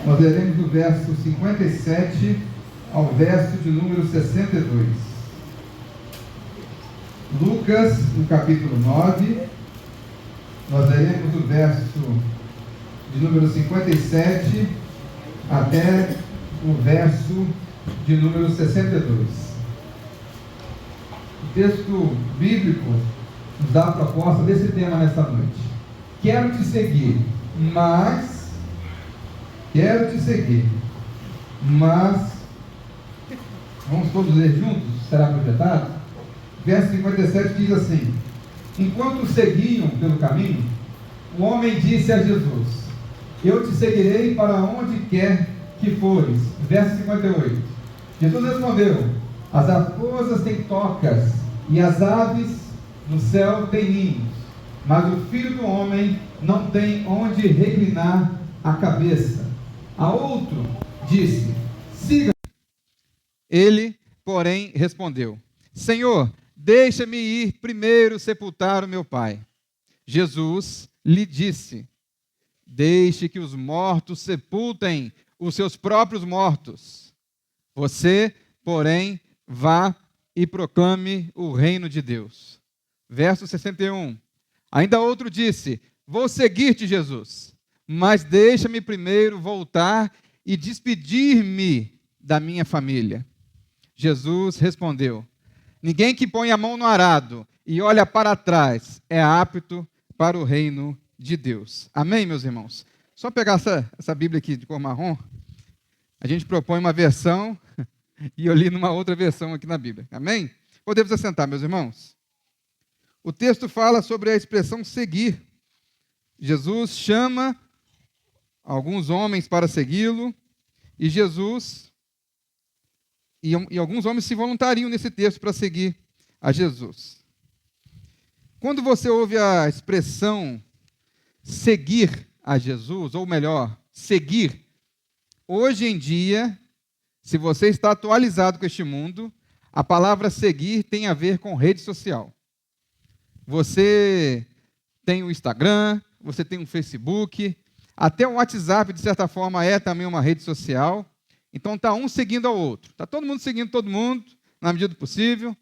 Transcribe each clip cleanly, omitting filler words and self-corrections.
Nós leremos do verso 57 ao verso de número 62. Lucas, no capítulo 9, nós leremos do verso de número 57 até o verso de número 62. O texto bíblico nos dá a proposta desse tema nesta noite. Quero te seguir, mas vamos todos ler juntos? Será projetado? Verso 57 diz assim: enquanto seguiam pelo caminho, o homem disse a Jesus: eu te seguirei para onde quer que fores. Verso 58. Jesus respondeu: as raposas têm tocas e as aves no céu têm ninhos, mas o filho do homem não tem onde reclinar a cabeça. A outro disse: siga. Ele, porém, respondeu: Senhor, deixa-me ir primeiro sepultar o meu pai. Jesus lhe disse: deixe que os mortos sepultem os seus próprios mortos. Você, porém, vá e proclame o reino de Deus. Verso 61. Ainda outro disse: vou seguir-te, Jesus, mas deixa-me primeiro voltar e despedir-me da minha família. Jesus respondeu: ninguém que põe a mão no arado e olha para trás é apto para o reino de Deus. Amém, meus irmãos? Só pegar essa Bíblia aqui de cor marrom, a gente propõe uma versão e eu li numa outra versão aqui na Bíblia. Amém? Podemos assentar, meus irmãos? O texto fala sobre a expressão seguir. Jesus chama alguns homens para segui-lo e Jesus... E alguns homens se voluntariam nesse texto para seguir a Jesus. Quando você ouve a expressão seguir a Jesus, ou melhor, seguir, hoje em dia, se você está atualizado com este mundo, a palavra seguir tem a ver com rede social. Você tem o Instagram, você tem o Facebook, até o WhatsApp, de certa forma, é também uma rede social. Então está um seguindo ao outro. Está todo mundo seguindo todo mundo, na medida do possível.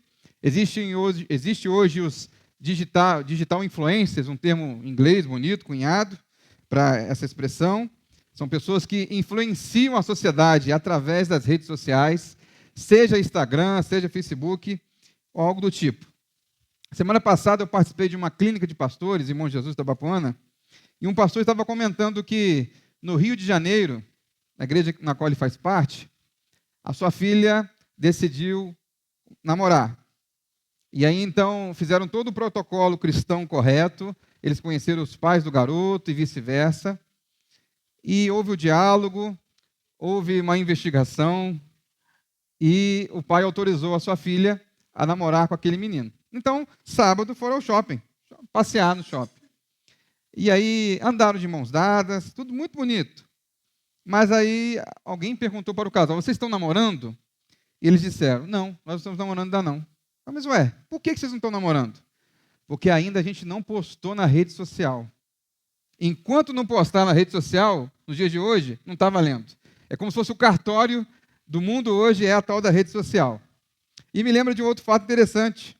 Existe hoje os digital influencers, um termo em inglês bonito, cunhado, para essa expressão. São pessoas que influenciam a sociedade através das redes sociais, seja Instagram, seja Facebook, ou algo do tipo. Semana passada eu participei de uma clínica de pastores, Irmão Jesus da Bapuana, e um pastor estava comentando que no Rio de Janeiro, na igreja na qual ele faz parte, a sua filha decidiu namorar. E aí, então, fizeram todo o protocolo cristão correto, eles conheceram os pais do garoto e vice-versa, e houve o diálogo, houve uma investigação, e o pai autorizou a sua filha a namorar com aquele menino. Então, sábado foram ao shopping, passear no shopping. E aí, andaram de mãos dadas, tudo muito bonito. Mas aí alguém perguntou para o casal: vocês estão namorando? E eles disseram: não, nós não estamos namorando ainda não. Mas ué, por que vocês não estão namorando? Porque ainda a gente não postou na rede social. Enquanto não postar na rede social, nos dias de hoje, não está valendo. É como se fosse o cartório do mundo hoje, é a tal da rede social. E me lembra de um outro fato interessante.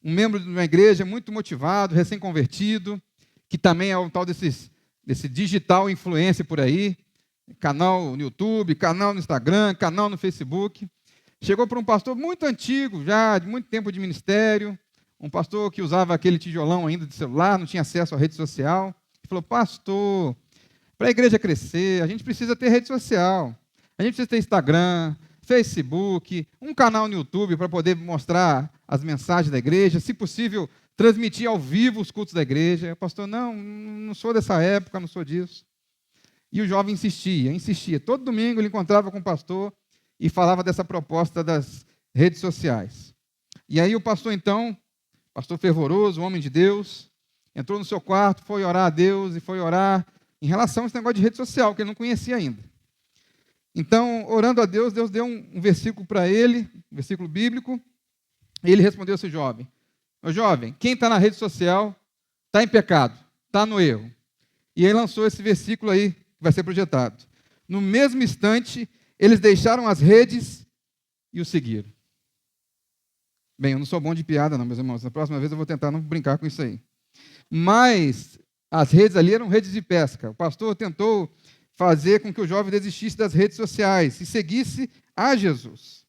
Um membro de uma igreja muito motivado, recém-convertido, que também é o tal desse digital influencer por aí, canal no YouTube, canal no Instagram, canal no Facebook. Chegou para um pastor muito antigo, já de muito tempo de ministério, um pastor que usava aquele tijolão ainda de celular, não tinha acesso à rede social. Ele falou: pastor, para a igreja crescer, a gente precisa ter rede social, a gente precisa ter Instagram, Facebook, um canal no YouTube para poder mostrar as mensagens da igreja, se possível, transmitir ao vivo os cultos da igreja. O pastor: não sou dessa época, não sou disso. E o jovem insistia. Todo domingo ele encontrava com o pastor e falava dessa proposta das redes sociais. E aí o pastor, então, pastor fervoroso, homem de Deus, entrou no seu quarto, foi orar a Deus e foi orar em relação a esse negócio de rede social, que ele não conhecia ainda. Então, orando a Deus, Deus deu um versículo para ele, um versículo bíblico, e ele respondeu a esse jovem: meu jovem, quem está na rede social está em pecado, está no erro. E ele lançou esse versículo aí, que vai ser projetado. No mesmo instante, eles deixaram as redes e o seguiram. Bem, eu não sou bom de piada, não, meus irmãos. Na próxima vez eu vou tentar não brincar com isso aí. Mas as redes ali eram redes de pesca. O pastor tentou fazer com que o jovem desistisse das redes sociais e seguisse a Jesus.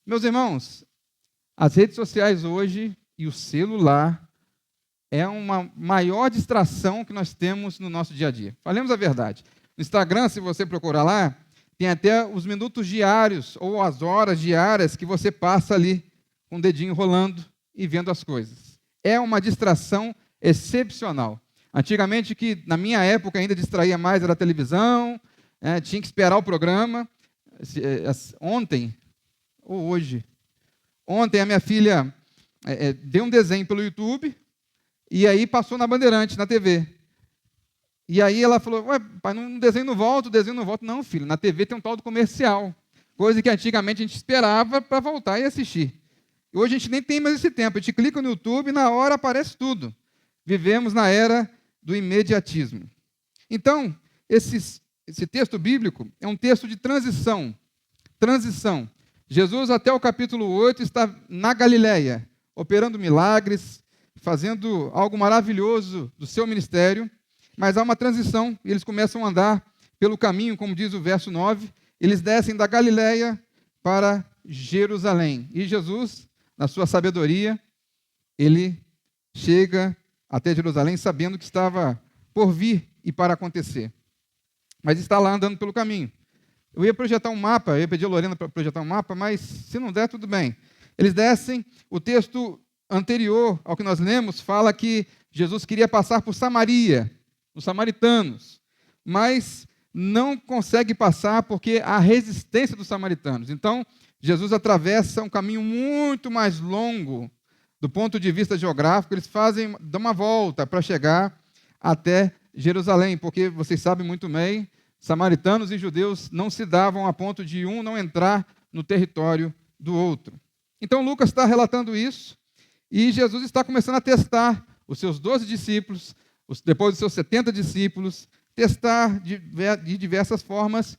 Meus irmãos, as redes sociais hoje e o celular é uma maior distração que nós temos no nosso dia a dia. Falemos a verdade. No Instagram, se você procurar lá, tem até os minutos diários ou as horas diárias que você passa ali com o dedinho rolando e vendo as coisas. É uma distração excepcional. Antigamente, que na minha época ainda distraía mais era a televisão, tinha que esperar o programa. Ontem, ou hoje, ontem a minha filha deu um desenho pelo YouTube e aí passou na Bandeirante, na TV. E aí ela falou, ué, pai, o desenho não volta, o desenho não volta. Não, filho, na TV tem um tal do comercial. Coisa que antigamente a gente esperava para voltar e assistir. E hoje a gente nem tem mais esse tempo. A gente clica no YouTube e na hora aparece tudo. Vivemos na era do imediatismo. Então, esse texto bíblico é um texto de transição. Transição. Jesus, até o capítulo 8, está na Galileia, operando milagres, fazendo algo maravilhoso do seu ministério, mas há uma transição e eles começam a andar pelo caminho, como diz o verso 9, eles descem da Galileia para Jerusalém. E Jesus, na sua sabedoria, ele chega até Jerusalém sabendo que estava por vir e para acontecer. Mas está lá andando pelo caminho. Eu ia projetar um mapa, eu ia pedir a Lorena para projetar um mapa, mas se não der, tudo bem. Eles descem, o texto anterior ao que nós lemos fala que Jesus queria passar por Samaria, os samaritanos, mas não consegue passar porque há resistência dos samaritanos. Então, Jesus atravessa um caminho muito mais longo do ponto de vista geográfico, eles dão uma volta para chegar até Jerusalém, porque vocês sabem muito bem, samaritanos e judeus não se davam a ponto de um não entrar no território do outro. Então, Lucas está relatando isso, e Jesus está começando a testar os seus 12 discípulos, depois dos seus 70 discípulos, testar de diversas formas,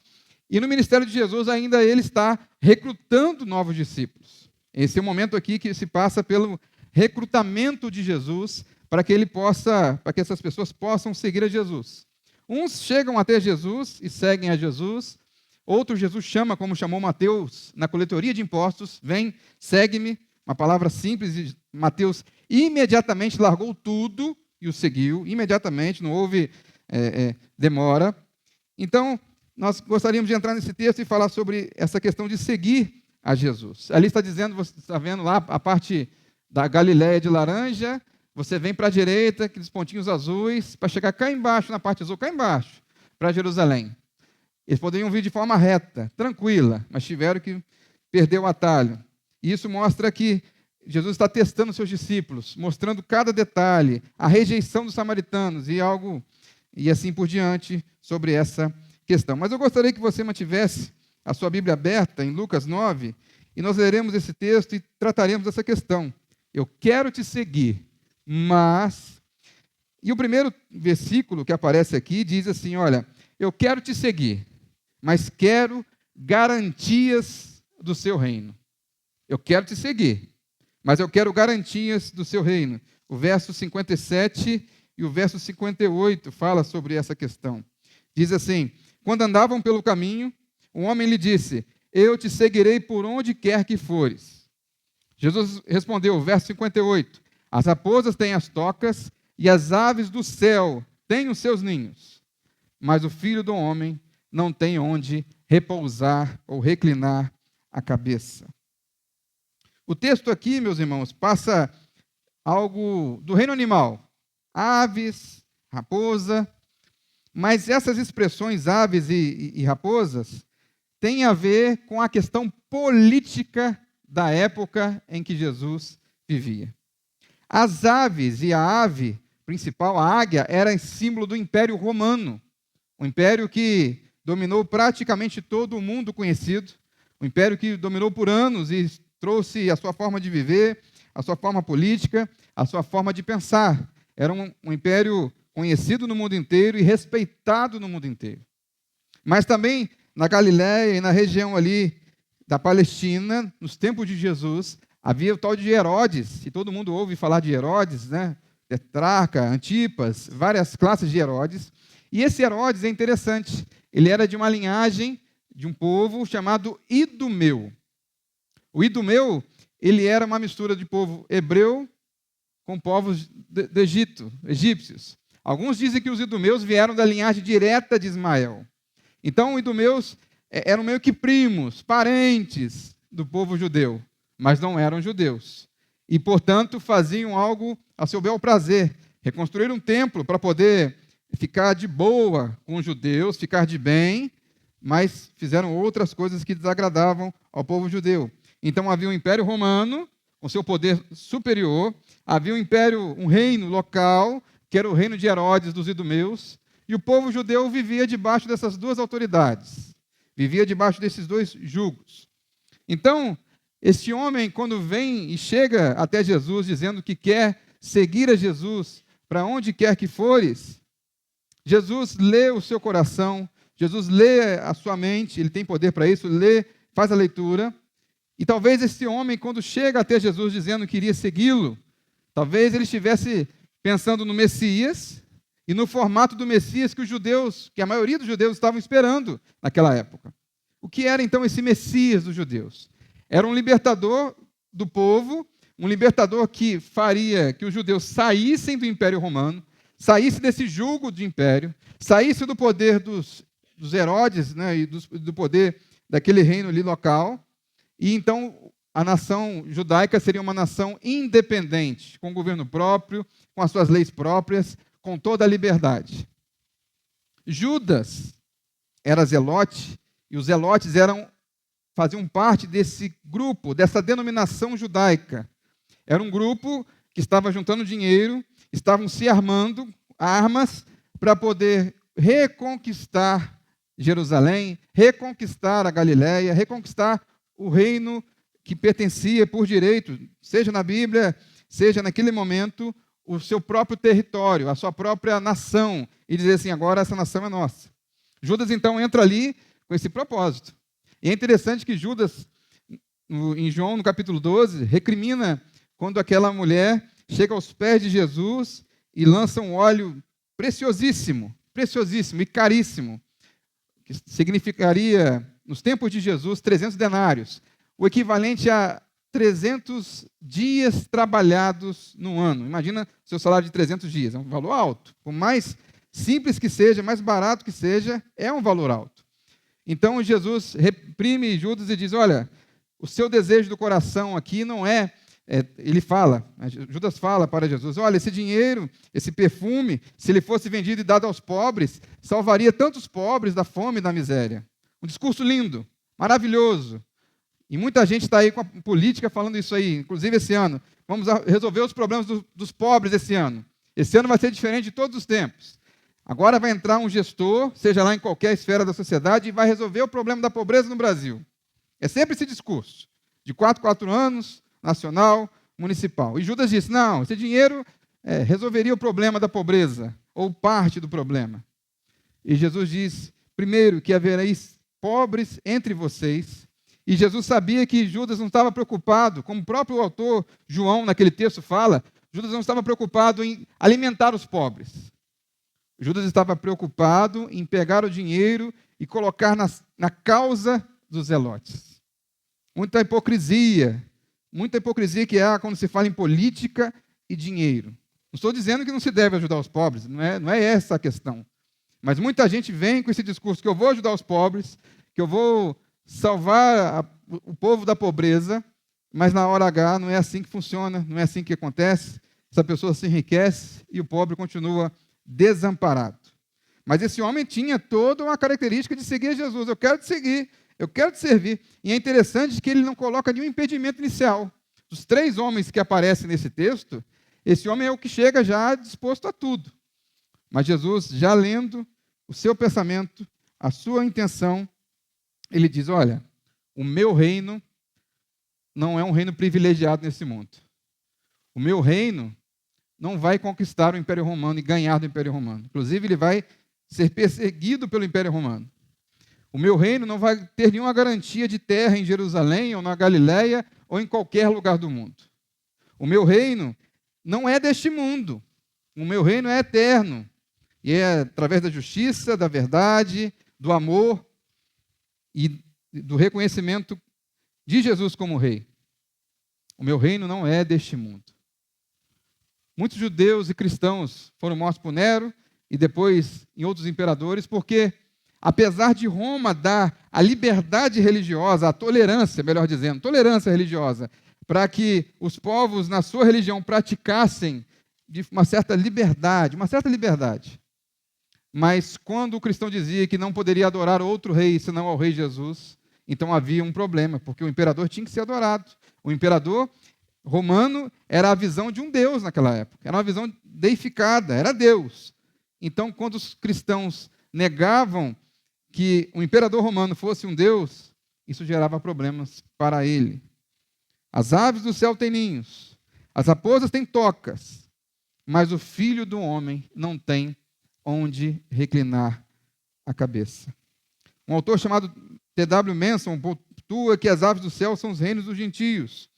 e no ministério de Jesus ainda ele está recrutando novos discípulos. Esse é o momento aqui que se passa pelo recrutamento de Jesus para que essas pessoas possam seguir a Jesus. Uns chegam até Jesus e seguem a Jesus, outros Jesus chama, como chamou Mateus na coletoria de impostos, vem, segue-me, uma palavra simples, e Mateus imediatamente largou tudo e o seguiu, imediatamente, não houve demora. Então, nós gostaríamos de entrar nesse texto e falar sobre essa questão de seguir a Jesus. Ali está dizendo, você está vendo lá a parte da Galileia de laranja, você vem para a direita, aqueles pontinhos azuis, para chegar cá embaixo, na parte azul, cá embaixo, para Jerusalém. Eles poderiam vir de forma reta, tranquila, mas tiveram que perder o atalho. E isso mostra que Jesus está testando seus discípulos, mostrando cada detalhe, a rejeição dos samaritanos e assim por diante sobre essa questão. Mas eu gostaria que você mantivesse a sua Bíblia aberta em Lucas 9, e nós leremos esse texto e trataremos dessa questão. Eu quero te seguir, mas... E o primeiro versículo que aparece aqui diz assim, olha, eu quero te seguir, mas quero garantias do seu reino. Eu quero te seguir, mas eu quero garantias do seu reino. O verso 57 e o verso 58 fala sobre essa questão. Diz assim, quando andavam pelo caminho, um homem lhe disse, eu te seguirei por onde quer que fores. Jesus respondeu, verso 58, as raposas têm as tocas e as aves do céu têm os seus ninhos, mas o Filho do Homem não tem onde repousar ou reclinar a cabeça. O texto aqui, meus irmãos, passa algo do reino animal, aves, raposa, mas essas expressões aves e raposas têm a ver com a questão política da época em que Jesus vivia. As aves e a ave principal, a águia, era símbolo do Império Romano, um império que dominou praticamente todo o mundo conhecido, um império que dominou por anos e trouxe a sua forma de viver, a sua forma política, a sua forma de pensar. Era um império conhecido no mundo inteiro e respeitado no mundo inteiro. Mas também na Galiléia e na região ali da Palestina, nos tempos de Jesus, havia o tal de Herodes, e todo mundo ouve falar de Herodes, né? Tetrarca, Antipas, várias classes de Herodes. E esse Herodes é interessante, ele era de uma linhagem de um povo chamado Idumeu. O Idumeu, ele era uma mistura de povo hebreu com povos do Egito, egípcios. Alguns dizem que os idumeus vieram da linhagem direta de Ismael. Então, os idumeus eram meio que primos, parentes do povo judeu, mas não eram judeus. E, portanto, faziam algo a seu bel prazer, reconstruir um templo para poder ficar de boa com os judeus, ficar de bem, mas fizeram outras coisas que desagradavam ao povo judeu. Então, havia o Império Romano, com seu poder superior, havia um reino local, que era o reino de Herodes dos idumeus, e o povo judeu vivia debaixo dessas duas autoridades, vivia debaixo desses dois jugos. Então, este homem, quando vem e chega até Jesus, dizendo que quer seguir a Jesus para onde quer que fores, Jesus lê o seu coração, Jesus lê a sua mente, ele tem poder para isso, lê, faz a leitura, e talvez esse homem, quando chega até Jesus dizendo que iria segui-lo, talvez ele estivesse pensando no Messias e no formato do Messias que a maioria dos judeus estavam esperando naquela época. O que era então esse Messias dos judeus? Era um libertador do povo, um libertador que faria que os judeus saíssem do Império Romano, saíssem desse jugo de império, saíssem do poder dos Herodes, né, e do poder daquele reino ali local, e então a nação judaica seria uma nação independente, com governo próprio, com as suas leis próprias, com toda a liberdade. Judas era zelote, e os zelotes faziam parte desse grupo, dessa denominação judaica. Era um grupo que estava juntando dinheiro, estavam se armando, armas, para poder reconquistar Jerusalém, reconquistar a Galiléia, reconquistar o reino que pertencia por direito, seja na Bíblia, seja naquele momento, o seu próprio território, a sua própria nação, e dizer assim, agora essa nação é nossa. Judas, então, entra ali com esse propósito. E é interessante que Judas, em João, no capítulo 12, recrimina quando aquela mulher chega aos pés de Jesus e lança um óleo preciosíssimo e caríssimo, que significaria, nos tempos de Jesus, 300 denários, o equivalente a 300 dias trabalhados no ano. Imagina seu salário de 300 dias, é um valor alto. Por mais simples que seja, mais barato que seja, é um valor alto. Então Jesus reprime Judas e diz, olha, o seu desejo do coração aqui não Judas fala para Jesus, olha, esse dinheiro, esse perfume, se ele fosse vendido e dado aos pobres, salvaria tantos pobres da fome e da miséria. Um discurso lindo, maravilhoso. E muita gente está aí com a política falando isso aí, inclusive esse ano. Vamos resolver os problemas dos pobres esse ano. Esse ano vai ser diferente de todos os tempos. Agora vai entrar um gestor, seja lá em qualquer esfera da sociedade, e vai resolver o problema da pobreza no Brasil. É sempre esse discurso, de 4 anos, nacional, municipal. E Judas disse, não, esse dinheiro resolveria o problema da pobreza, ou parte do problema. E Jesus diz, primeiro, que havereis pobres entre vocês. E Jesus sabia que Judas não estava preocupado, como o próprio autor João, naquele texto, fala, Judas não estava preocupado em alimentar os pobres. Judas estava preocupado em pegar o dinheiro e colocar na causa dos zelotes. Muita hipocrisia que há quando se fala em política e dinheiro. Não estou dizendo que não se deve ajudar os pobres, não é essa a questão. Mas muita gente vem com esse discurso que eu vou ajudar os pobres, que eu vou salvar o povo da pobreza, mas na hora H não é assim que funciona, não é assim que acontece. Essa pessoa se enriquece e o pobre continua desamparado. Mas esse homem tinha toda uma característica de seguir Jesus. Eu quero te seguir, eu quero te servir. E é interessante que ele não coloca nenhum impedimento inicial. Dos 3 homens que aparecem nesse texto, esse homem é o que chega já disposto a tudo. Mas Jesus, já lendo o seu pensamento, a sua intenção, ele diz, olha, o meu reino não é um reino privilegiado nesse mundo. O meu reino não vai conquistar o Império Romano e ganhar do Império Romano. Inclusive, ele vai ser perseguido pelo Império Romano. O meu reino não vai ter nenhuma garantia de terra em Jerusalém, ou na Galiléia, ou em qualquer lugar do mundo. O meu reino não é deste mundo. O meu reino é eterno. E é através da justiça, da verdade, do amor e do reconhecimento de Jesus como rei. O meu reino não é deste mundo. Muitos judeus e cristãos foram mortos por Nero e depois em outros imperadores, porque apesar de Roma dar a liberdade religiosa, a tolerância, melhor dizendo, tolerância religiosa, para que os povos na sua religião praticassem de uma certa liberdade, mas quando o cristão dizia que não poderia adorar outro rei senão ao rei Jesus, então havia um problema, porque o imperador tinha que ser adorado. O imperador romano era a visão de um Deus naquela época, era uma visão deificada, era Deus. Então, quando os cristãos negavam que o imperador romano fosse um Deus, isso gerava problemas para ele. As aves do céu têm ninhos, as raposas têm tocas, mas o filho do homem não tem onde reclinar a cabeça. Um autor chamado T.W. Manson pontua que as aves do céu são os reinos dos gentios.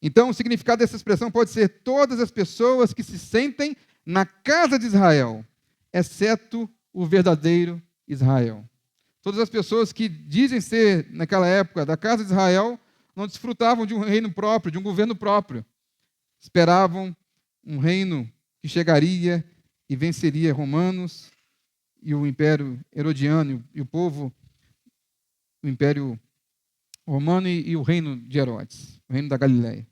Então, o significado dessa expressão pode ser todas as pessoas que se sentem na casa de Israel, exceto o verdadeiro Israel. Todas as pessoas que dizem ser, naquela época, da casa de Israel, não desfrutavam de um reino próprio, de um governo próprio. Esperavam um reino que chegaria e venceria romanos e o Império Herodiano e o povo, o Império Romano e o reino de Herodes, o reino da Galiléia.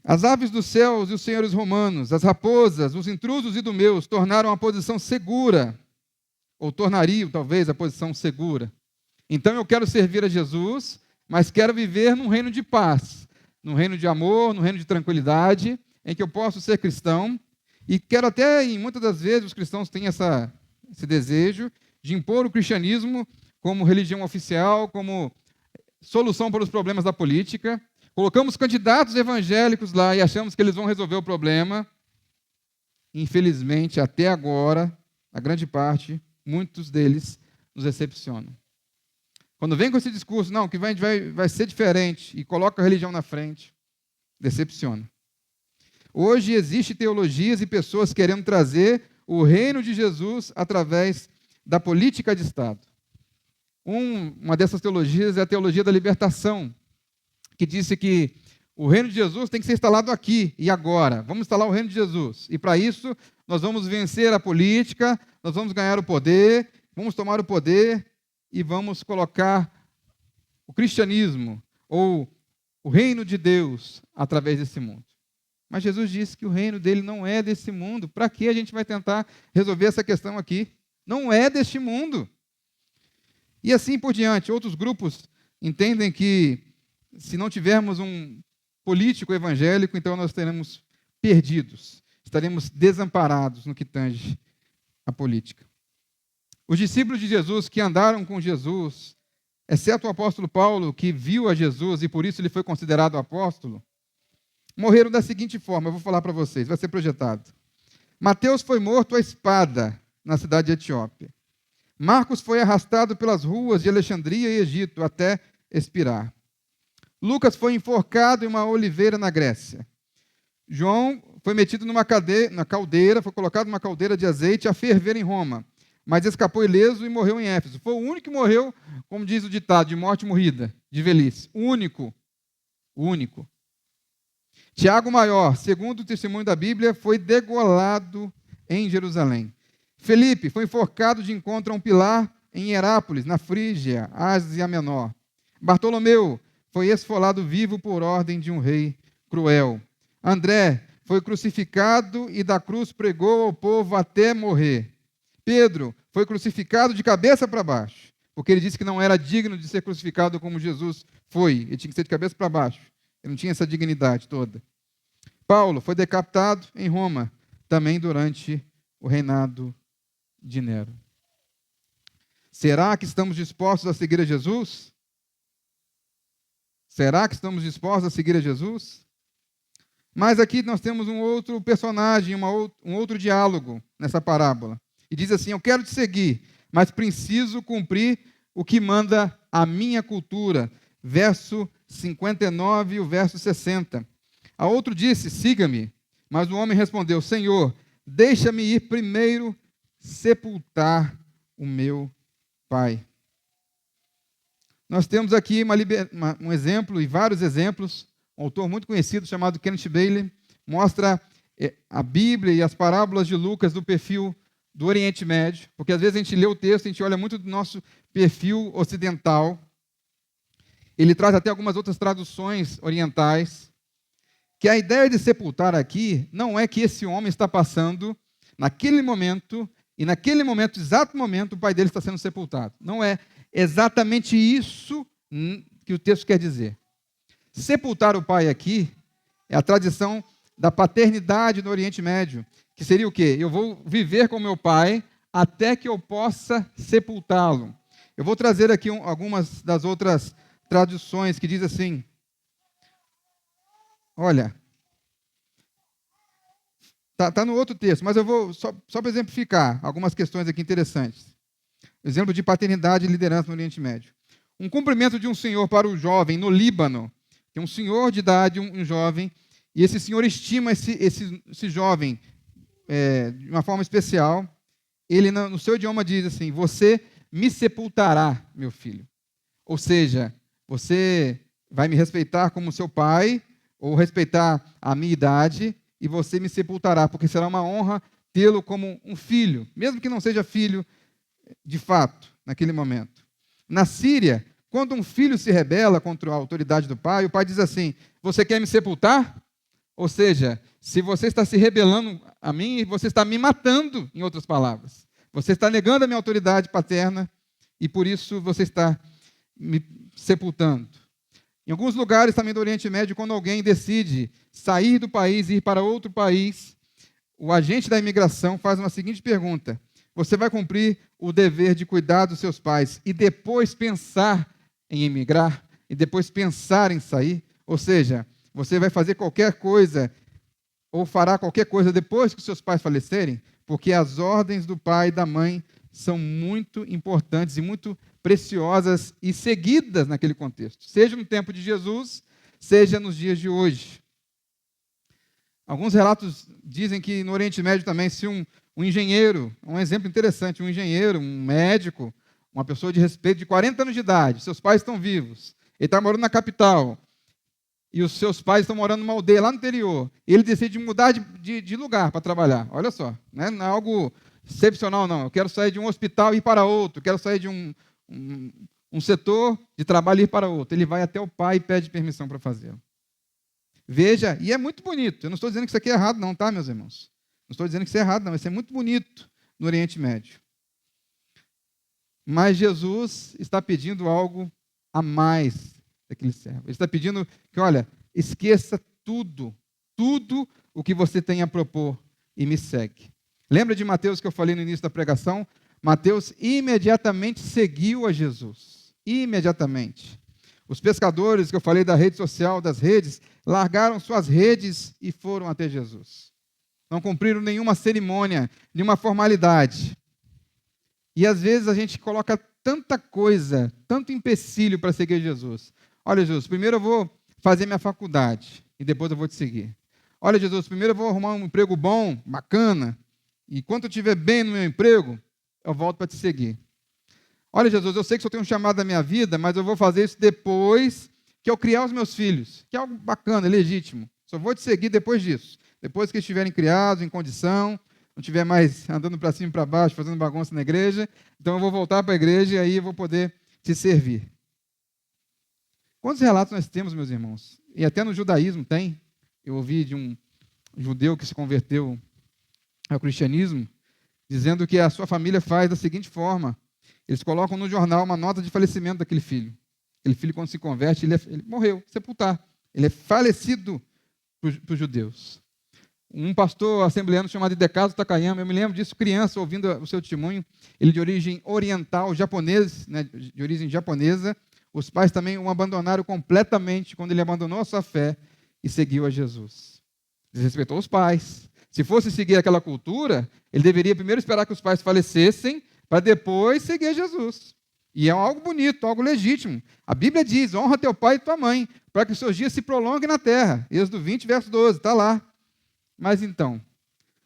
As aves dos céus e os senhores romanos, as raposas, os intrusos idumeus tornaram a posição segura, ou tornariam talvez a posição segura. Então eu quero servir a Jesus, mas quero viver num reino de paz, num reino de amor, num reino de tranquilidade, em que eu posso ser cristão, e quero até, e muitas das vezes os cristãos têm esse desejo de impor o cristianismo como religião oficial, como solução para os problemas da política. Colocamos candidatos evangélicos lá e achamos que eles vão resolver o problema. Infelizmente, até agora, a grande parte, muitos deles nos decepcionam. Quando vem com esse discurso, não, que vai ser diferente, e coloca a religião na frente, decepciona. Hoje existe teologias e pessoas querendo trazer o reino de Jesus através da política de Estado. Uma dessas teologias é a teologia da libertação, que disse que o reino de Jesus tem que ser instalado aqui e agora. Vamos instalar o reino de Jesus. E para isso, nós vamos vencer a política, nós vamos ganhar o poder, vamos tomar o poder e vamos colocar o cristianismo ou o reino de Deus através desse mundo. Mas Jesus disse que o reino dele não é desse mundo. Para que a gente vai tentar resolver essa questão aqui? Não é deste mundo. E assim por diante. Outros grupos entendem que se não tivermos um político evangélico, então nós estaremos perdidos, estaremos desamparados no que tange a política. Os discípulos de Jesus que andaram com Jesus, exceto o apóstolo Paulo, que viu a Jesus e por isso ele foi considerado apóstolo, morreram da seguinte forma, eu vou falar para vocês, vai ser projetado. Mateus foi morto à espada na cidade de Etiópia. Marcos foi arrastado pelas ruas de Alexandria e Egito até expirar. Lucas foi enforcado em uma oliveira na Grécia. João foi metido na caldeira, foi colocado numa caldeira de azeite a ferver em Roma, mas escapou ileso e morreu em Éfeso. Foi o único que morreu, como diz o ditado, de morte morrida, de velhice. O único. Tiago Maior, segundo o testemunho da Bíblia, foi degolado em Jerusalém. Felipe foi enforcado de encontro a um pilar em Herápolis, na Frígia, Ásia Menor. Bartolomeu foi esfolado vivo por ordem de um rei cruel. André foi crucificado e da cruz pregou ao povo até morrer. Pedro foi crucificado de cabeça para baixo, porque ele disse que não era digno de ser crucificado como Jesus foi. Ele tinha que ser de cabeça para baixo. Ele não tinha essa dignidade toda. Paulo foi decapitado em Roma, também durante o reinado de Nero. Será que estamos dispostos a seguir a Jesus? Será que estamos dispostos a seguir a Jesus? Mas aqui nós temos um outro personagem, um outro diálogo nessa parábola. E diz assim, eu quero te seguir, mas preciso cumprir o que manda a minha cultura. Verso 59 e o verso 60. A outro disse, siga-me. Mas o homem respondeu, Senhor, deixa-me ir primeiro sepultar o meu pai. Nós temos aqui um exemplo e vários exemplos. Um autor muito conhecido chamado Kenneth Bailey mostra a Bíblia e as parábolas de Lucas do perfil do Oriente Médio, porque às vezes a gente lê o texto, a gente olha muito do nosso perfil ocidental. Ele traz até algumas outras traduções orientais, que a ideia de sepultar aqui não é que esse homem está passando naquele momento, e naquele momento, exato momento, o pai dele está sendo sepultado. Não é exatamente isso que o texto quer dizer. Sepultar o pai aqui é a tradição da paternidade no Oriente Médio, que seria o quê? Eu vou viver com meu pai até que eu possa sepultá-lo. Eu vou trazer aqui algumas das outras traduções que diz assim, olha, tá no outro texto, mas eu vou só para exemplificar algumas questões aqui interessantes. Exemplo de paternidade e liderança no Oriente Médio. Um cumprimento de um senhor para o jovem no Líbano. Tem um senhor de idade, um jovem, e esse senhor estima esse jovem de uma forma especial. Ele, no seu idioma, diz assim, você me sepultará, meu filho. Ou seja, você vai me respeitar como seu pai, ou respeitar a minha idade, e você me sepultará, porque será uma honra tê-lo como um filho, mesmo que não seja filho de fato, naquele momento. Na Síria, quando um filho se rebela contra a autoridade do pai, o pai diz assim, você quer me sepultar? Ou seja, se você está se rebelando a mim, você está me matando, em outras palavras. Você está negando a minha autoridade paterna, e por isso você está me sepultando. Em alguns lugares também do Oriente Médio, quando alguém decide sair do país e ir para outro país, o agente da imigração faz uma seguinte pergunta, você vai cumprir o dever de cuidar dos seus pais e depois pensar em emigrar, e depois pensar em sair? Ou seja, você vai fazer qualquer coisa, ou fará qualquer coisa depois que os seus pais falecerem? Porque as ordens do pai e da mãe são muito importantes e muito preciosas e seguidas naquele contexto, seja no tempo de Jesus, seja nos dias de hoje. Alguns relatos dizem que no Oriente Médio também, se um engenheiro, um exemplo interessante, um engenheiro, um médico, uma pessoa de respeito de 40 anos de idade, seus pais estão vivos, ele está morando na capital, e os seus pais estão morando numa aldeia lá no interior, e ele decide mudar de lugar para trabalhar, olha só, né? Não é algo excepcional não, eu quero sair de um hospital e ir para outro, quero sair de um setor de trabalho e ir para outro, ele vai até o pai e pede permissão para fazê-lo. Veja, e é muito bonito, eu não estou dizendo que isso aqui é errado não, tá, meus irmãos? Não estou dizendo que isso é errado não, isso é muito bonito no Oriente Médio. Mas Jesus está pedindo algo a mais daquele servo. Ele está pedindo que, olha, esqueça tudo o que você tem a propor e me segue. Lembra de Mateus que eu falei no início da pregação? Mateus imediatamente seguiu a Jesus. Imediatamente. Os pescadores que eu falei da rede social, das redes, largaram suas redes e foram até Jesus. Não cumpriram nenhuma cerimônia, nenhuma formalidade. E às vezes a gente coloca tanta coisa, tanto empecilho para seguir Jesus. Olha, Jesus, primeiro eu vou fazer minha faculdade e depois eu vou te seguir. Olha, Jesus, primeiro eu vou arrumar um emprego bom, bacana, e quando eu estiver bem no meu emprego, eu volto para te seguir. Olha, Jesus, eu sei que o Senhor tem um chamado na minha vida, mas eu vou fazer isso depois que eu criar os meus filhos, que é algo bacana, legítimo. Só vou te seguir depois disso. Depois que estiverem criados, em condição, não estiver mais andando para cima e para baixo, fazendo bagunça na igreja, então eu vou voltar para a igreja e aí eu vou poder te servir. Quantos relatos nós temos, meus irmãos? E até no judaísmo tem. Eu ouvi de um judeu que se converteu ao cristianismo, dizendo que a sua família faz da seguinte forma: eles colocam no jornal uma nota de falecimento daquele filho. Aquele filho, quando se converte, ele morreu, sepultar. Ele é falecido para os judeus. Um pastor assembleano chamado Hidecaso Takayama, eu me lembro disso, criança, ouvindo o seu testemunho, ele de origem oriental, japonês, né, de origem japonesa, os pais também o abandonaram completamente quando ele abandonou a sua fé e seguiu a Jesus. Desrespeitou os pais. Se fosse seguir aquela cultura, ele deveria primeiro esperar que os pais falecessem para depois seguir Jesus. E é algo bonito, algo legítimo. A Bíblia diz, honra teu pai e tua mãe, para que os seus dias se prolonguem na terra. Êxodo 20, verso 12, está lá. Mas então,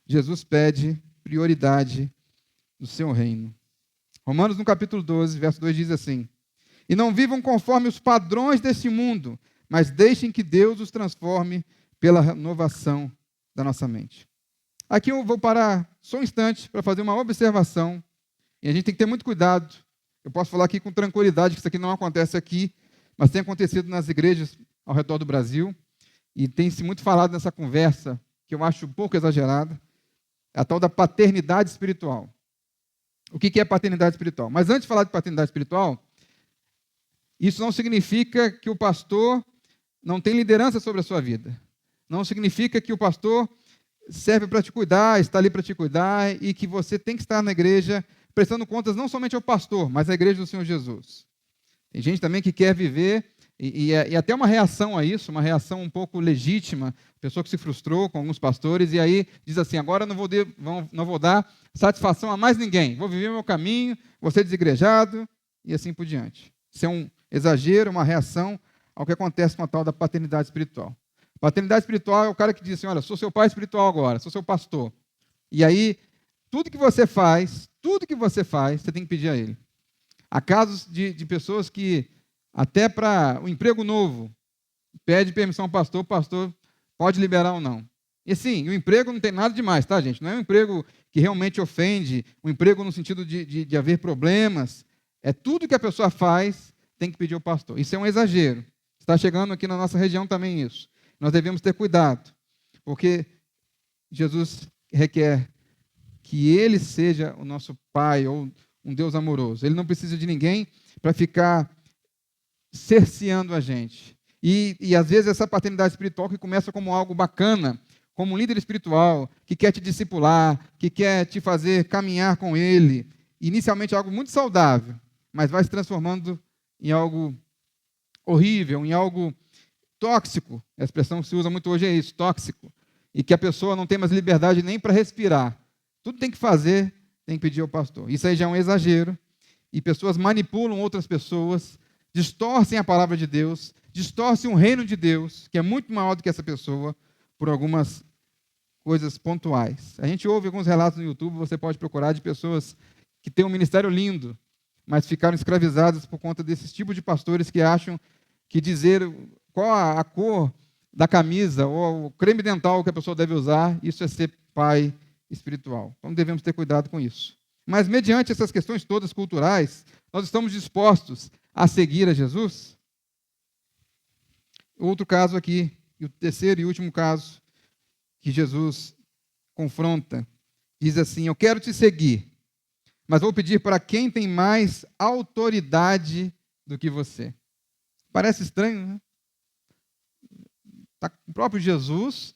Jesus pede prioridade no seu reino. Romanos, no capítulo 12, verso 2, diz assim: e não vivam conforme os padrões deste mundo, mas deixem que Deus os transforme pela renovação da nossa mente. Aqui eu vou parar só um instante para fazer uma observação, e a gente tem que ter muito cuidado. Eu posso falar aqui com tranquilidade que isso aqui não acontece aqui, mas tem acontecido nas igrejas ao redor do Brasil, e tem-se muito falado nessa conversa, que eu acho um pouco exagerada, a tal da paternidade espiritual. O que é paternidade espiritual? Mas antes de falar de paternidade espiritual, isso não significa que o pastor não tem liderança sobre a sua vida. Não significa que o pastor serve para te cuidar, está ali para te cuidar, e que você tem que estar na igreja prestando contas não somente ao pastor, mas à igreja do Senhor Jesus. Tem gente também que quer viver, e até uma reação a isso, uma reação um pouco legítima, pessoa que se frustrou com alguns pastores, e aí diz assim, agora não vou dar satisfação a mais ninguém, vou viver o meu caminho, vou ser desigrejado, e assim por diante. Isso é um exagero, uma reação ao que acontece com a tal da paternidade espiritual. Paternidade espiritual é o cara que diz assim, olha, sou seu pai espiritual agora, sou seu pastor. E aí, tudo que você faz, você tem que pedir a ele. Há casos de pessoas que, até para um emprego novo, pede permissão ao pastor, o pastor pode liberar ou não. E sim, o emprego não tem nada demais, tá, gente? Não é um emprego que realmente ofende, um emprego no sentido de haver problemas. É tudo que a pessoa faz, tem que pedir ao pastor. Isso é um exagero. Está chegando aqui na nossa região também isso. Nós devemos ter cuidado, porque Jesus requer que Ele seja o nosso Pai ou um Deus amoroso. Ele não precisa de ninguém para ficar cerceando a gente. E às vezes essa paternidade espiritual que começa como algo bacana, como um líder espiritual, que quer te discipular, que quer te fazer caminhar com Ele, inicialmente é algo muito saudável, mas vai se transformando em algo horrível, em algo tóxico. A expressão que se usa muito hoje é isso, tóxico. E que a pessoa não tem mais liberdade nem para respirar. Tudo tem que fazer, tem que pedir ao pastor. Isso aí já é um exagero. E pessoas manipulam outras pessoas, distorcem a palavra de Deus, distorcem o reino de Deus, que é muito maior do que essa pessoa, por algumas coisas pontuais. A gente ouve alguns relatos no YouTube, você pode procurar, de pessoas que têm um ministério lindo, mas ficaram escravizadas por conta desses tipos de pastores que acham que dizer qual a cor da camisa ou o creme dental que a pessoa deve usar, isso é ser pai espiritual. Então devemos ter cuidado com isso. Mas mediante essas questões todas culturais, nós estamos dispostos a seguir a Jesus? Outro caso aqui, e o terceiro e último caso que Jesus confronta, diz assim, eu quero te seguir, mas vou pedir para quem tem mais autoridade do que você. Parece estranho, né? Está o próprio Jesus,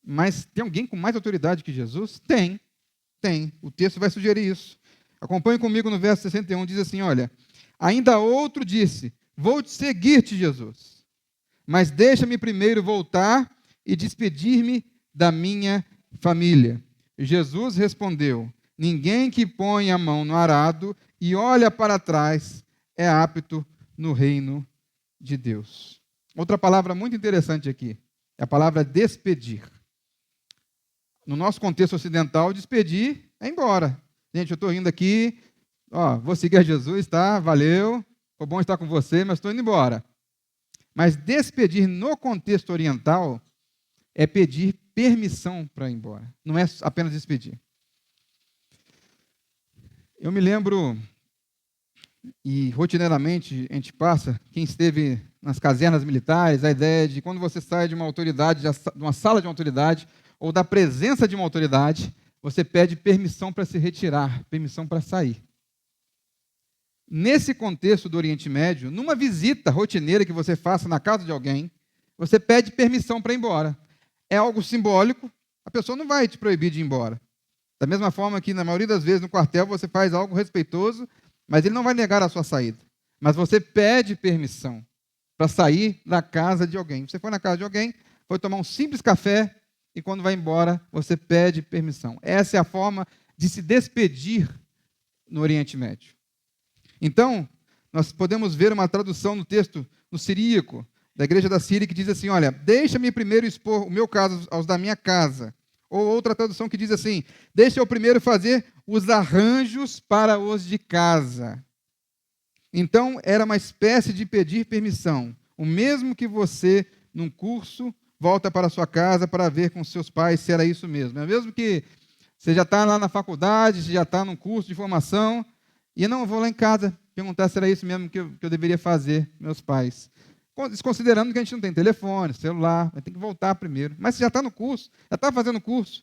mas tem alguém com mais autoridade que Jesus? Tem. O texto vai sugerir isso. Acompanhe comigo no verso 61, diz assim, olha, ainda outro disse, vou seguir-te, Jesus, mas deixa-me primeiro voltar e despedir-me da minha família. Jesus respondeu, ninguém que põe a mão no arado e olha para trás é apto no reino de Deus. Outra palavra muito interessante aqui é a palavra despedir. No nosso contexto ocidental, despedir é ir embora. Gente, eu estou indo aqui, vou seguir a Jesus, tá? Valeu, foi bom estar com você, mas estou indo embora. Mas despedir no contexto oriental é pedir permissão para ir embora. Não é apenas despedir. Eu me lembro, e rotineiramente a gente passa, quem esteve nas casernas militares, a ideia de quando você sai de uma autoridade, de uma sala de uma autoridade, ou da presença de uma autoridade, você pede permissão para se retirar, permissão para sair. Nesse contexto do Oriente Médio, numa visita rotineira que você faça na casa de alguém, você pede permissão para ir embora. É algo simbólico, a pessoa não vai te proibir de ir embora. Da mesma forma que, na maioria das vezes, no quartel, você faz algo respeitoso, mas ele não vai negar a sua saída. Mas você pede permissão para sair da casa de alguém. Você foi na casa de alguém, foi tomar um simples café, e quando vai embora, você pede permissão. Essa é a forma de se despedir no Oriente Médio. Então, nós podemos ver uma tradução no texto, no siríaco, da igreja da Síria, que diz assim, olha, deixa-me primeiro expor o meu caso aos da minha casa. Ou outra tradução que diz assim, deixa eu primeiro fazer os arranjos para os de casa. Então, era uma espécie de pedir permissão. O mesmo que você, num curso, volta para a sua casa para ver com seus pais se era isso mesmo. É mesmo que você já está lá na faculdade, você já está num curso de formação, e não, eu vou lá em casa perguntar se era isso mesmo que eu deveria fazer, meus pais. Desconsiderando que a gente não tem telefone, celular, vai ter que voltar primeiro. Mas você já está no curso, já está fazendo o curso.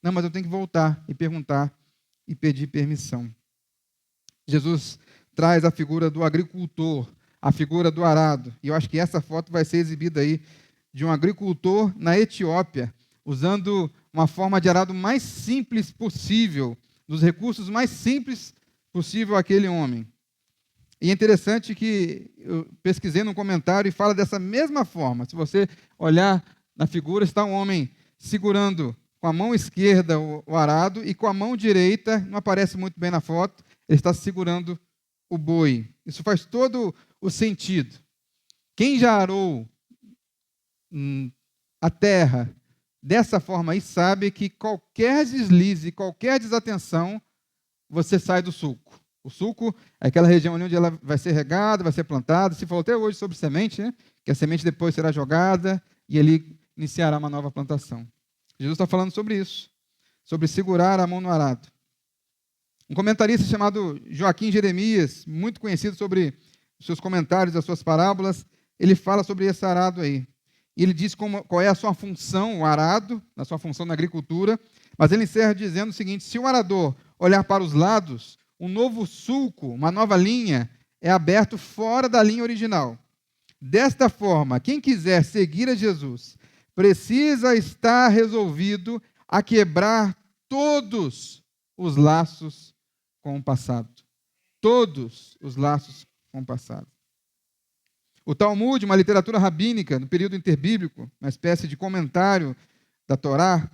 Não, mas eu tenho que voltar e perguntar e pedir permissão. Jesus traz a figura do agricultor, a figura do arado. E eu acho que essa foto vai ser exibida aí de um agricultor na Etiópia, usando uma forma de arado mais simples possível, dos recursos mais simples possível àquele homem. E é interessante que eu pesquisei num comentário e fala dessa mesma forma. Se você olhar na figura, está um homem segurando com a mão esquerda o arado e com a mão direita, não aparece muito bem na foto, ele está segurando o boi. Isso faz todo o sentido. Quem já arou a terra dessa forma aí sabe que qualquer deslize, qualquer desatenção, você sai do sulco. O sulco é aquela região onde ela vai ser regada, vai ser plantada. Se falou até hoje sobre semente, né? Que a semente depois será jogada e ele iniciará uma nova plantação. Jesus está falando sobre isso, sobre segurar a mão no arado. Um comentarista chamado Joaquim Jeremias, muito conhecido sobre os seus comentários, as suas parábolas, ele fala sobre esse arado aí. E ele diz qual é a sua função, o arado, a sua função na agricultura, mas ele encerra dizendo o seguinte, se o arador olhar para os lados, um novo sulco, uma nova linha, é aberto fora da linha original. Desta forma, quem quiser seguir a Jesus, precisa estar resolvido a quebrar todos os laços com o passado. Todos os laços com o passado. O Talmud, uma literatura rabínica no período interbíblico, uma espécie de comentário da Torá,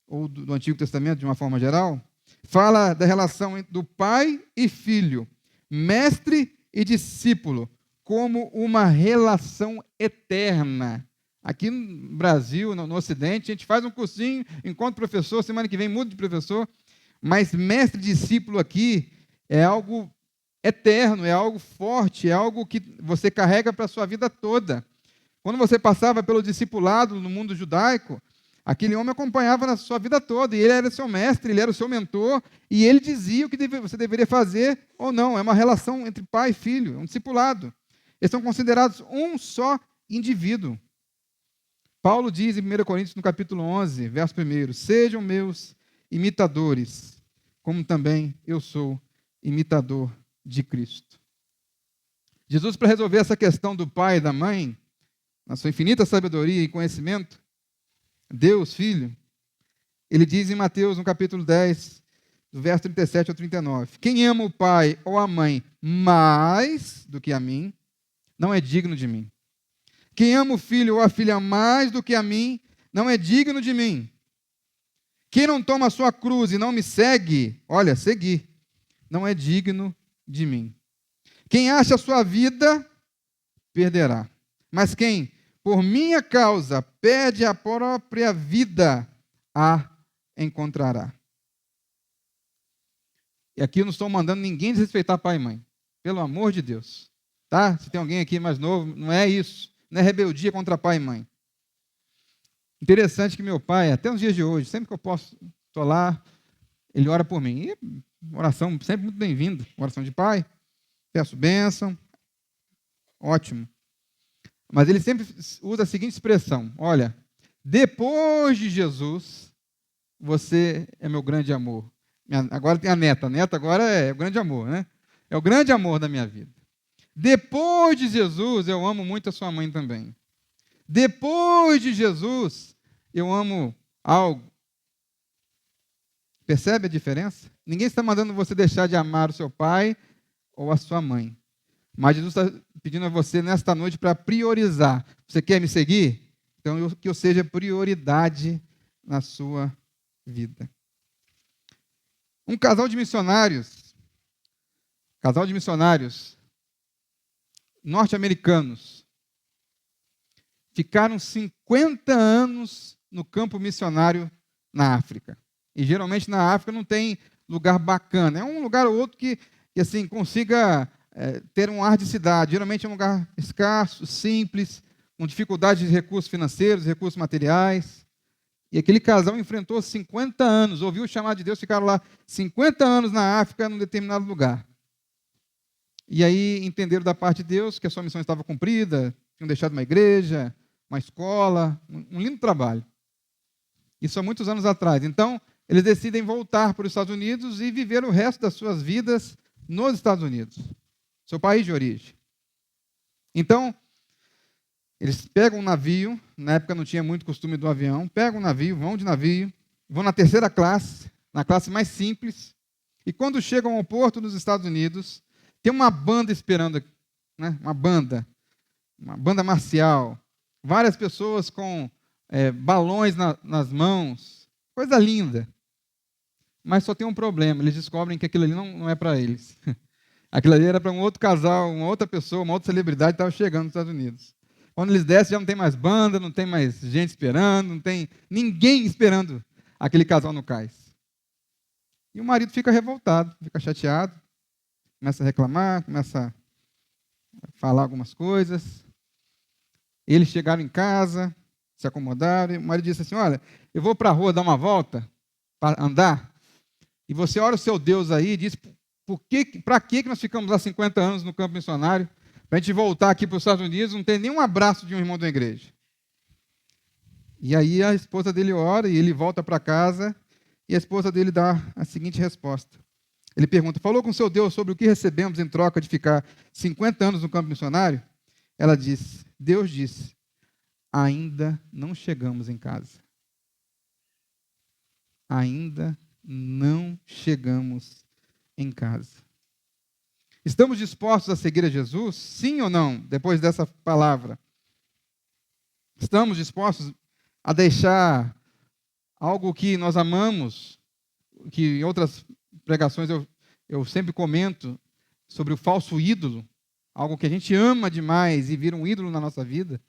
ou do Antigo Testamento de uma forma geral, fala da relação do pai e filho, mestre e discípulo, como uma relação eterna. Aqui no Brasil, no Ocidente, a gente faz um cursinho, encontra o professor, semana que vem muda de professor, mas mestre e discípulo aqui é algo eterno, é algo forte, é algo que você carrega para a sua vida toda. Quando você passava pelo discipulado no mundo judaico, aquele homem acompanhava na sua vida toda, e ele era seu mestre, ele era o seu mentor, e ele dizia o que você deveria fazer ou não. É uma relação entre pai e filho, é um discipulado. Eles são considerados um só indivíduo. Paulo diz em 1 Coríntios, no capítulo 11, verso 1, sejam meus imitadores, como também eu sou imitador de Cristo. Jesus, para resolver essa questão do pai e da mãe, na sua infinita sabedoria e conhecimento, Deus, Filho, ele diz em Mateus, no capítulo 10, do verso 37 ao 39, quem ama o pai ou a mãe mais do que a mim, não é digno de mim. Quem ama o filho ou a filha mais do que a mim, não é digno de mim. Quem não toma a sua cruz e não me segue, olha, seguir, não é digno de mim. Quem acha a sua vida, perderá. Mas quem, por minha causa, perde a própria vida, a encontrará. E aqui eu não estou mandando ninguém desrespeitar pai e mãe. Pelo amor de Deus. Tá? Se tem alguém aqui mais novo, não é isso. Não é rebeldia contra pai e mãe. Interessante que meu pai, até nos dias de hoje, sempre que eu posso, estou lá, ele ora por mim. E oração sempre muito bem-vinda. Oração de pai, peço bênção, ótimo. Mas ele sempre usa a seguinte expressão, olha, depois de Jesus, você é meu grande amor. Agora tem a neta agora é o grande amor, né? É o grande amor da minha vida. Depois de Jesus, eu amo muito a sua mãe também. Depois de Jesus, eu amo algo. Percebe a diferença? Ninguém está mandando você deixar de amar o seu pai ou a sua mãe. Mas Jesus está pedindo a você nesta noite para priorizar. Você quer me seguir? Então, que eu seja prioridade na sua vida. Um casal de missionários Casal de missionários norte-americanos. Ficaram 50 anos no campo missionário na África. E geralmente na África não tem lugar bacana. É um lugar ou outro que assim, consiga ter um ar de cidade. Geralmente é um lugar escasso, simples, com dificuldade de recursos financeiros, recursos materiais. E aquele casal enfrentou 50 anos, ouviu o chamado de Deus, ficaram lá 50 anos na África, num determinado lugar. E aí entenderam da parte de Deus que a sua missão estava cumprida, tinham deixado uma igreja, uma escola, um lindo trabalho. Isso há muitos anos atrás. Então, eles decidem voltar para os Estados Unidos e viver o resto das suas vidas nos Estados Unidos, seu país de origem. Então, eles pegam um navio, na época não tinha muito costume do avião, pegam um navio, vão de navio, vão na terceira classe, na classe mais simples, e quando chegam ao porto dos Estados Unidos, tem uma banda esperando, né? Uma banda marcial, várias pessoas com balões nas mãos, coisa linda. Mas só tem um problema, eles descobrem que aquilo ali não é para eles. Aquilo ali era para um outro casal, uma outra pessoa, uma outra celebridade que estava chegando nos Estados Unidos. Quando eles descem, já não tem mais banda, não tem mais gente esperando, não tem ninguém esperando aquele casal no cais. E o marido fica revoltado, fica chateado, começa a reclamar, começa a falar algumas coisas. Eles chegaram em casa, se acomodaram, e o marido disse assim, olha, eu vou para a rua dar uma volta, para andar, e você ora o seu Deus aí e diz, para que nós ficamos lá 50 anos no campo missionário, para a gente voltar aqui para os Estados Unidos, não tem nenhum abraço de um irmão da igreja. E aí a esposa dele ora, e ele volta para casa, e a esposa dele dá a seguinte resposta. Ele pergunta, falou com seu Deus sobre o que recebemos em troca de ficar 50 anos no campo missionário? Ela diz, Deus disse, ainda não chegamos em casa. Ainda não chegamos em casa. Estamos dispostos a seguir a Jesus? Sim ou não? Depois dessa palavra. Estamos dispostos a deixar algo que nós amamos, que em outras pregações eu sempre comento sobre o falso ídolo, algo que a gente ama demais e vira um ídolo na nossa vida.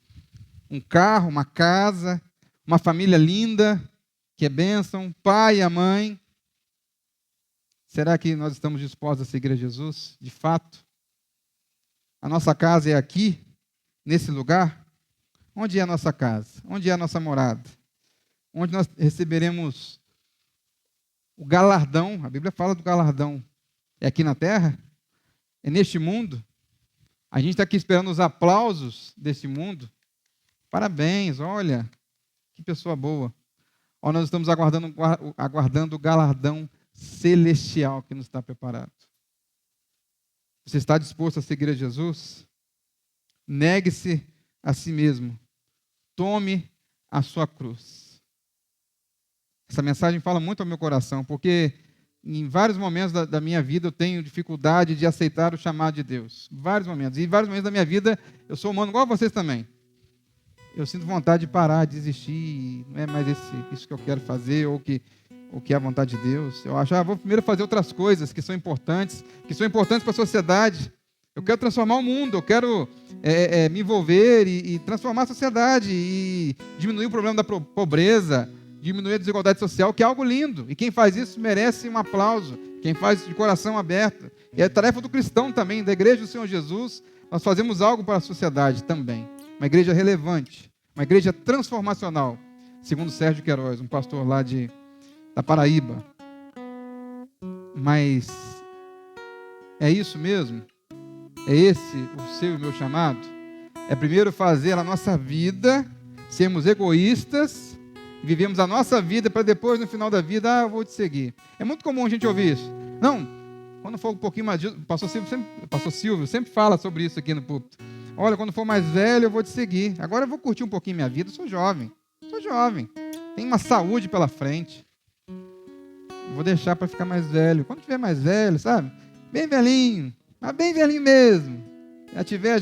Um carro, uma casa, uma família linda, que é bênção, pai e a mãe. Será que nós estamos dispostos a seguir a Jesus? De fato? A nossa casa é aqui, nesse lugar? Onde é a nossa casa? Onde é a nossa morada? Onde nós receberemos o galardão? A Bíblia fala do galardão. É aqui na terra? É neste mundo? A gente está aqui esperando os aplausos desse mundo? Parabéns, olha, que pessoa boa. Ou nós estamos aguardando o galardão celestial que nos está preparado. Você está disposto a seguir a Jesus? Negue-se a si mesmo. Tome a sua cruz. Essa mensagem fala muito ao meu coração, porque em vários momentos da minha vida eu tenho dificuldade de aceitar o chamado de Deus. Vários momentos. E em vários momentos da minha vida eu sou humano igual a vocês também. Eu sinto vontade de parar, de desistir, não é mais isso que eu quero fazer, ou que é a vontade de Deus. Eu acho, vou primeiro fazer outras coisas que são importantes para a sociedade. Eu quero transformar o mundo, eu quero me envolver e transformar a sociedade, e diminuir o problema da pobreza, diminuir a desigualdade social, que é algo lindo. E quem faz isso merece um aplauso, quem faz de coração aberto. E é tarefa do cristão também, da igreja do Senhor Jesus, nós fazemos algo para a sociedade também. Uma igreja relevante, uma igreja transformacional, segundo Sérgio Queiroz, um pastor lá da Paraíba. Mas é isso mesmo? É esse o seu e o meu chamado? É primeiro fazer a nossa vida, sermos egoístas, vivemos a nossa vida para depois, no final da vida, eu vou te seguir. É muito comum a gente ouvir isso. Não, quando for um pouquinho mais... O pastor Silvio sempre fala sobre isso aqui no púlpito. Olha, quando for mais velho, eu vou te seguir. Agora eu vou curtir um pouquinho minha vida. Eu sou jovem. Tenho uma saúde pela frente. Vou deixar para ficar mais velho. Quando tiver mais velho, sabe? Bem velhinho. Mas bem velhinho mesmo. Já tiver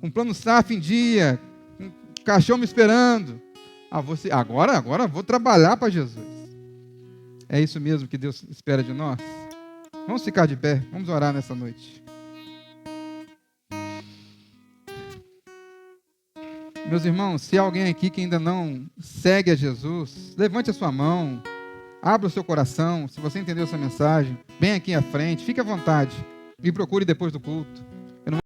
com plano SAF em dia, com caixão me esperando. Agora vou trabalhar para Jesus. É isso mesmo que Deus espera de nós? Vamos ficar de pé, vamos orar nessa noite. Meus irmãos, se há alguém aqui que ainda não segue a Jesus, levante a sua mão, abra o seu coração. Se você entendeu essa mensagem, vem aqui à frente, fique à vontade, me procure depois do culto.